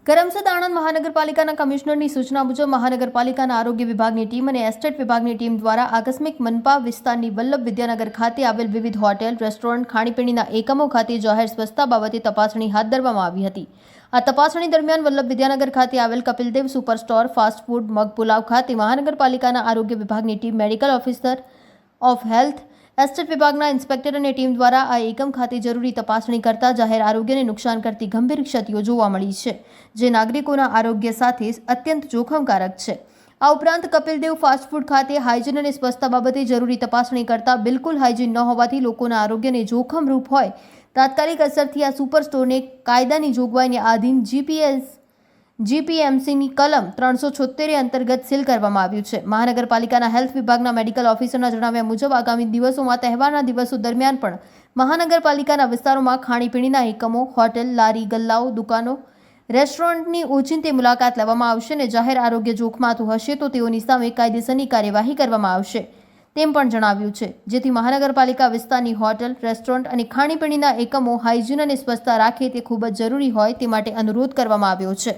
કરમસદ આણંદ મહાનગરપાલિકાના કમિશનરની સૂચના મુજબ મહાનગરપાલિકાના આરોગ્ય વિભાગની ટીમ અને એસ્ટેટ વિભાગની ટીમ દ્વારા આકસ્મિક મનપા વિસ્તારની વલ્લભ વિદ્યાનગર ખાતે આવેલ વિવિધ હોટેલ, રેસ્ટોરન્ટ, ખાણીપીણીના એકમો ખાતે જાહેર સ્વચ્છતા બાબતે તપાસણી હાથ ધરવામાં આવી હતી। આ તપાસણી દરમિયાન વલ્લભ વિદ્યાનગર ખાતે આવેલ Kapildev super store, fast food, મગ પુલાવ ખાતે મહાનગરપાલિકાના આરોગ્ય વિભાગની team, medical officer of health, estate વિભાગના ઇન્સ્પેક્ટર અને ટીમ દ્વારા આ એકમ ખાતે જરૂરી તપાસણી કરતા જાહેર આરોગ્યને નુકસાન કરતી ગંભીર ક્ષતિઓ જોવા મળી છે, જે નાગરિકોના આરોગ્ય સાથે અત્યંત જોખમકારક છે। આ ઉપરાંત કપિલદેવ ફાસ્ટ ફૂડ ખાતે હાઇજીન અને સ્વચ્છતા બાબતે જરૂરી તપાસણી કરતા બિલકુલ હાઇજીન ન હોવાથી લોકોના આરોગ્યને જોખમરૂપ હોય તાત્કાલિક અસરથી આ સુપર સ્ટોરને કાયદાની જોગવાઈને આધીન જીપીએમસીની કલમ 376 અંતર્ગત સીલ કરવામાં આવ્યું છે। મહાનગરપાલિકાના હેલ્થ વિભાગના મેડિકલ ઓફિસરના જણાવ્યા મુજબ આગામી દિવસોમાં તહેવારના દિવસો દરમિયાન પણ મહાનગરપાલિકાના વિસ્તારોમાં ખાણીપીણીના એકમો, હોટેલ, લારી ગલ્લાઓ, દુકાનો, રેસ્ટોરન્ટની ઓચિંતી મુલાકાત લેવામાં આવશે અને જાહેર આરોગ્ય જોખમાતું હશે તો તેઓની સામે કાયદેસરની કાર્યવાહી કરવામાં આવશે તેમ પણ જણાવ્યું છે, જેથી મહાનગરપાલિકા વિસ્તારની હોટેલ, રેસ્ટોરન્ટ અને ખાણીપીણીના એકમો હાઇજીન અને સ્વચ્છતા રાખે તે ખૂબ જ જરૂરી હોય તે માટે અનુરોધ કરવામાં આવ્યો છે।